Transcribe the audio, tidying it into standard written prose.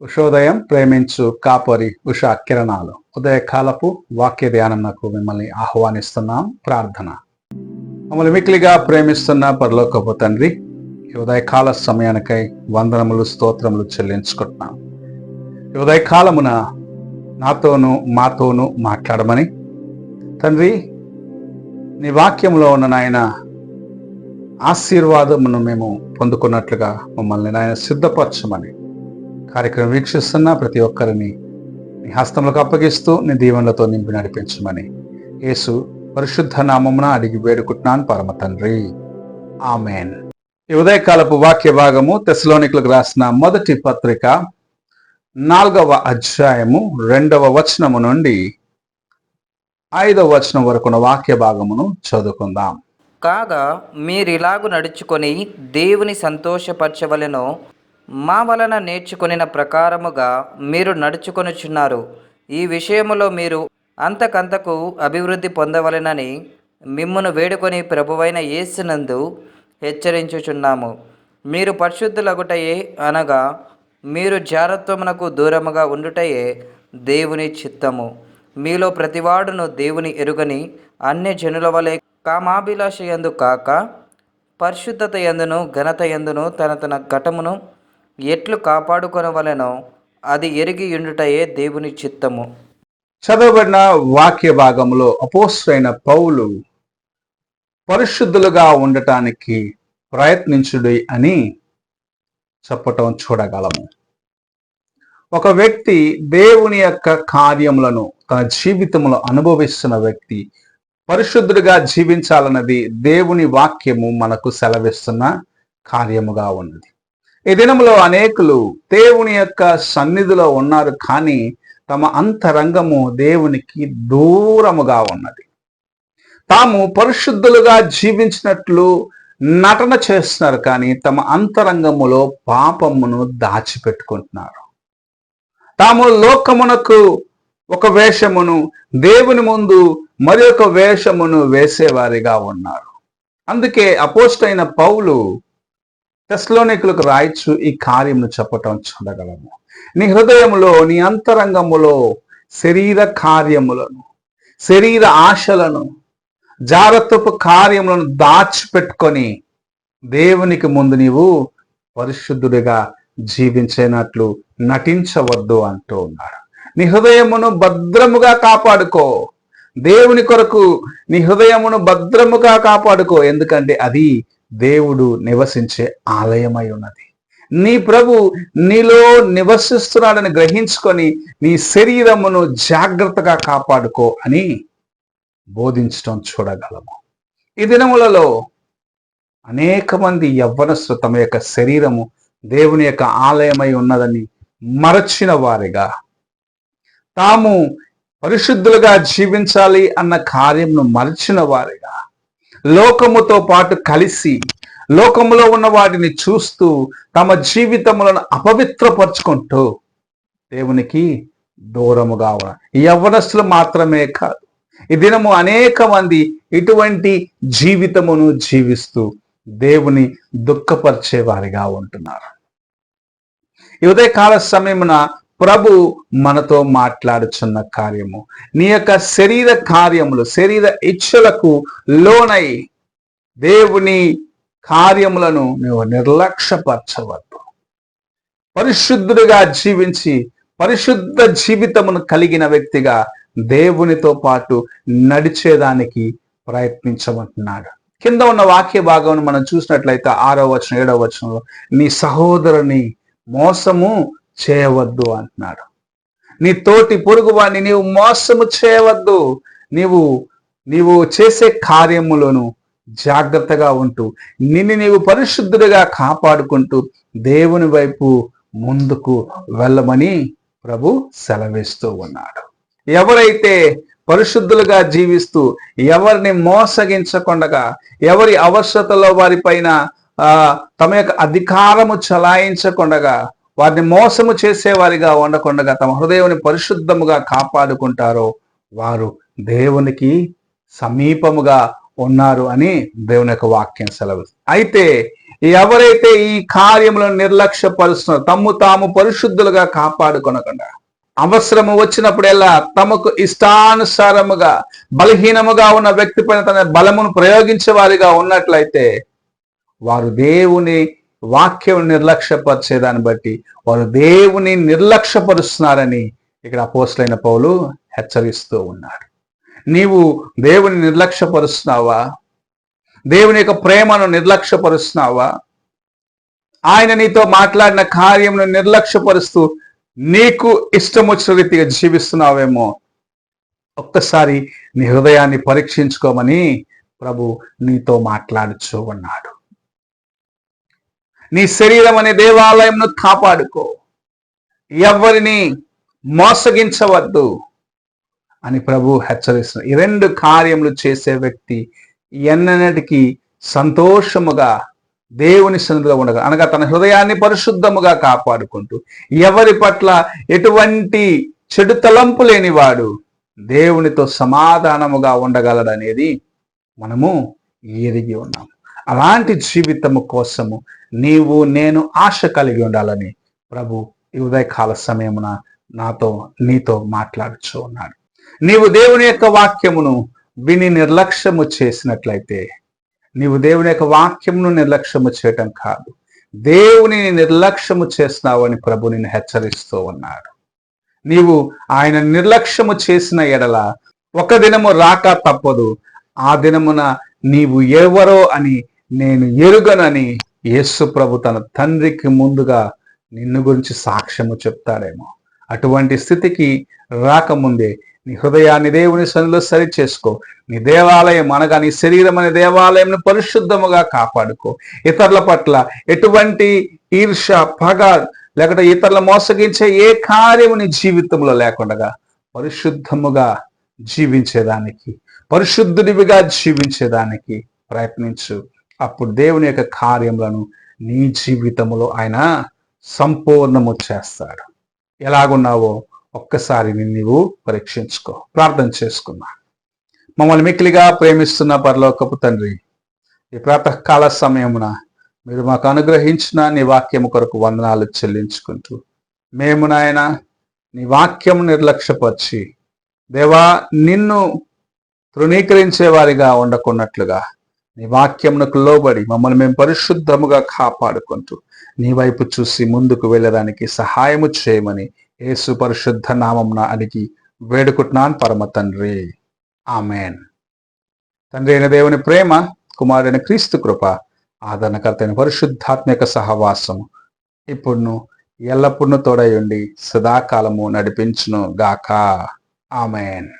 ఉషోదయం ప్రేమించు కాపరి ఉషా కిరణాలు ఉదయకాలపు వాక్య ధ్యానంకు మిమ్మల్ని ఆహ్వానిస్తున్నాం. ప్రార్థన. మమ్మల్ని మిక్కిలిగా ప్రేమిస్తున్న పరలోకపు తండ్రి, ఈ ఉదయకాల సమయానికై వందనములు స్తోత్రములు చెల్లించుకుంటున్నాం. ఈ ఉదయకాలమున నాతోనూ మాతోనూ మాట్లాడమని తండ్రి, నీ వాక్యంలో ఉన్న నాయన ఆశీర్వాదమును మేము పొందుకున్నట్లుగా మమ్మల్ని నాయన సిద్ధపరచమని కార్యక్రమం వీక్షిస్తున్న ప్రతి ఒక్కరిని నీ హస్తములకు అప్పగిస్తూ నీ దీవెనలతో నింపి నడిపించమని యేసు పరిశుద్ధ నామమున అడిగి వేడుకుంటున్నాను పరమ తండ్రి, ఆమెన్. ఈ ఉదయకాలపు వాక్య భాగము తెస్సలోనికులకు రాసిన మొదటి పత్రిక 4వ అధ్యాయము 2వ వచనము నుండి 5వ వచనం వరకున్న వాక్య భాగమును చదువుకుందాం. కాగా మీరిలాగు నడుచుకొని దేవుని సంతోషపరచవలెనో మా వలన నేర్చుకొనిన ప్రకారముగా మీరు నడుచుకొనుచున్నారు. ఈ విషయములో మీరు అంతకంతకు అభివృద్ధి పొందవలెనని మిమ్మును వేడుకొని ప్రభువైన యేసునందు హెచ్చరించుచున్నాము. మీరు పరిశుద్ధులగుటయే, అనగా మీరు జారత్వమునకు దూరముగా ఉండుటయే దేవుని చిత్తము. మీలో ప్రతివాడును దేవుని ఎరుగని అన్య జనుల వలె కామాభిలాష యందు కాక పరిశుద్ధత యందును ఘనత యందును తన ఘటమును ఎట్లు కాపాడుకొనవలెనో అది ఎరిగి ఉండుటయే దేవుని చిత్తము. చదవబడిన వాక్య భాగంలో అపోస్తలుడైన పౌలు పరిశుద్ధులుగా ఉండటానికి ప్రయత్నించుడి అని చెప్పటం చూడగలము. ఒక వ్యక్తి దేవుని యొక్క కార్యములను తన జీవితంలో అనుభవిస్తున్న వ్యక్తి పరిశుద్ధుడిగా జీవించాలన్నది దేవుని వాక్యము మనకు సెలవిస్తున్న కార్యముగా ఉన్నది. ఈ దినంలో అనేకులు దేవుని యొక్క సన్నిధిలో ఉన్నారు, కానీ తమ అంతరంగము దేవునికి దూరముగా ఉన్నది. తాము పరిశుద్ధులుగా జీవించినట్లు నటన చేస్తున్నారు, కానీ తమ అంతరంగములో పాపమును దాచిపెట్టుకుంటున్నారు. తాము లోకమునకు ఒక వేషమును, దేవుని ముందు మరి ఒక వేషమును వేసేవారిగా ఉన్నారు. అందుకే అపోస్తలుడైన పౌలు తెస్సలోనికులకు రాయచ్చు ఈ కార్యమును చెప్పటం చూడగలము. నీ హృదయములో, నీ అంతరంగములో శరీర కార్యములను, శరీర ఆశలను, జాగ్రత్తపు కార్యములను దాచిపెట్టుకొని దేవునికి ముందు నీవు పరిశుద్ధుడిగా జీవించేనట్లు నటించవద్దు అంటూ ఉన్నాడు. నీ హృదయమును భద్రముగా కాపాడుకో. దేవుని కొరకు నీ హృదయమును భద్రముగా కాపాడుకో. ఎందుకంటే అది దేవుడు నివసించే ఆలయమై ఉన్నది. నీ ప్రభు నీలో నివసిస్తున్నాడని గ్రహించుకొని నీ శరీరమును జాగ్రత్తగా కాపాడుకో అని బోధించడం చూడగలము. ఈ దినములలో అనేక మంది యవ్వనస్తులు తమ యొక్క శరీరము దేవుని యొక్క ఆలయమై ఉన్నదని మరచిన వారిగా, తాము పరిశుద్ధులుగా జీవించాలి అన్న కార్యమును మరచిన వారిగా, లోకముతో పాటు కలిసి లోకములో ఉన్న వాటిని చూస్తూ తమ జీవితములను అపవిత్రపరుచుకుంటూ దేవునికి దూరముగా ఉన్నారు. యవ్వనస్తులు మాత్రమే కాదు, ఈ దినము అనేక మంది ఇటువంటి జీవితమును జీవిస్తూ దేవుని దుఃఖపరిచే వారిగా ఉంటున్నారు. ఈ ఉదయకాల సమయమున ప్రభు మనతో మాట్లాడుచున్న కార్యము, నీ యొక్క శరీర కార్యములు, శరీర ఇచ్ఛలకు లోనై దేవుని కార్యములను నువ్వు నిర్లక్ష్యపరచవద్దు. పరిశుద్ధుడిగా జీవించి పరిశుద్ధ జీవితమును కలిగిన వ్యక్తిగా దేవునితో పాటు నడిచేదానికి ప్రయత్నించమంటున్నాడు. కింద ఉన్న వాక్య భాగం మనం చూసినట్లయితే 6వ వచనం 7వ వచనంలో నీ సహోదరుని మోసము చేయవద్దు అంటున్నాడు. నీ తోటి పొరుగు వాడిని నీవు మోసము చేయవద్దు. నీవు చేసే కార్యములను జాగ్రత్తగా ఉంటూ నీవు పరిశుద్ధుడిగా కాపాడుకుంటూ దేవుని వైపు ముందుకు వెళ్ళమని ప్రభు సెలవిస్తూ ఉన్నాడు. ఎవరైతే పరిశుద్ధులుగా జీవిస్తూ ఎవరిని మోసగించకుండా, ఎవరి అవసరతలో వారిపైన తమ యొక్క అధికారము చలాయించకుండా, వారిని మోసము చేసేవారిగా ఉండకుండా తమ హృదయాన్ని పరిశుద్ధముగా కాపాడుకుంటారో వారు దేవునికి సమీపముగా ఉన్నారు అని దేవుని యొక్క వాక్యం సెలవు. అయితే ఎవరైతే ఈ కార్యములను నిర్లక్ష్యపరుస్తున్నారో, తమ్ము తాము పరిశుద్ధులుగా కాపాడుకొనకుండా అవసరము వచ్చినప్పుడెల్లా తమకు ఇష్టానుసారముగా బలహీనముగా ఉన్న వ్యక్తి పైన తన బలమును ప్రయోగించే వారిగా ఉన్నట్లయితే వారు దేవుని వాక్యం నిర్లక్ష్యపరిచేదాన్ని బట్టి వారు దేవుని నిర్లక్ష్యపరుస్తున్నారని ఇక్కడ అపోస్తలుడైన పౌలు హెచ్చరిస్తూ ఉన్నాడు. నీవు దేవుని నిర్లక్ష్యపరుస్తున్నావా? దేవుని యొక్క ప్రేమను నిర్లక్ష్యపరుస్తున్నావా? ఆయన నీతో మాట్లాడిన కార్యమును నిర్లక్ష్యపరుస్తూ నీకు ఇష్టం వచ్చిన రీతిగా జీవిస్తున్నావేమో. ఒక్కసారి నీ హృదయాన్ని పరీక్షించుకోమని ప్రభు నీతో మాట్లాడుచూ ఉన్నాడు. నీ శరీరం అనే దేవాలయంను కాపాడుకో, ఎవరిని మోసగించవద్దు అని ప్రభు హెచ్చరిస్తున్నారు. ఈ రెండు కార్యములు చేసే వ్యక్తి ఎన్నటికీ సంతోషముగా దేవుని సన్నిధిలో ఉండగా, అనగా తన హృదయాన్ని పరిశుద్ధముగా కాపాడుకుంటూ ఎవరి పట్ల ఎటువంటి చెడు తలంపు లేనివాడు దేవునితో సమాధానముగా ఉండగలడనేది మనము ఎరిగి ఉన్నాము. అలాంటి జీవితము కోసము నీవు నేను ఆశ కలిగి ఉండాలని ప్రభు ఈ ఉదయకాల సమయమున నీతో మాట్లాడుచూ ఉన్నాడు. నీవు దేవుని యొక్క వాక్యమును విని నిర్లక్ష్యము చేసినట్లయితే, నీవు దేవుని యొక్క వాక్యమును నిర్లక్ష్యము చేయటం కాదు, దేవుని నిర్లక్ష్యము చేస్తున్నావు అని ప్రభు నిన్ను హెచ్చరిస్తూ ఉన్నాడు. నీవు ఆయన నిర్లక్ష్యము చేసిన ఎడల ఒక దినము రాక తప్పదు. ఆ దినమున నీవు ఎవరో అని నేను ఎరుగనని యేసు ప్రభు తన తండ్రికి ముందుగా నిన్ను గురించి సాక్ష్యము చెప్తాడేమో. అటువంటి స్థితికి రాకముందే నీ హృదయాన్ని దేవుని సన్నిధిలో సరి చేసుకో. నీ దేవాలయం అనగా నీ శరీరం అనే దేవాలయంను పరిశుద్ధముగా కాపాడుకో. ఇతరుల పట్ల ఎటువంటి ఈర్ష, పగ, లేకపోతే ఇతరుల మోసగించే ఏ కార్యము నీ జీవితంలో లేకుండా పరిశుద్ధముగా జీవించేదానికి, పరిశుద్ధుడివిగా జీవించేదానికి ప్రయత్నించు. అప్పుడు దేవుని యొక్క కార్యములను నీ జీవితంలో ఆయన సంపూర్ణము చేస్తాడు. ఎలాగున్నావో ఒక్కసారి నీవు పరీక్షించుకో. ప్రార్థన చేసుకున్నా. మమ్మల్ని మిక్కిలిగా ప్రేమిస్తున్న పరలోకపు తండ్రి, ఈ ప్రాతకాల సమయమున మీరు మాకు అనుగ్రహించిన నీ వాక్యము కొరకు వందనాలు చెల్లించుకుంటూ, మేము నాయన నీ వాక్యము నిర్లక్ష్యపరిచి దేవా నిన్ను తృణీకరించే వారిగా ఉండకున్నట్లుగా నీ వాక్యమునకు లోబడి మమ్మల్ని మేము పరిశుద్ధముగా కాపాడుకుంటూ నీ వైపు చూసి ముందుకు వెళ్ళడానికి సహాయము చేయమని యేసు పరిశుద్ధ నామమున అడిగి వేడుకుంటున్నాను పరమ తండ్రి. ఆమెన్. తండ్రి అయిన దేవుని ప్రేమ, కుమారుడైన క్రీస్తు కృప, ఆదరణకర్త అయిన పరిశుద్ధాత్మిక సహవాసము ఇప్పుడును ఎల్లప్పుడూ తోడై ఉండి సదాకాలము నడిపించును గాక. ఆమెన్.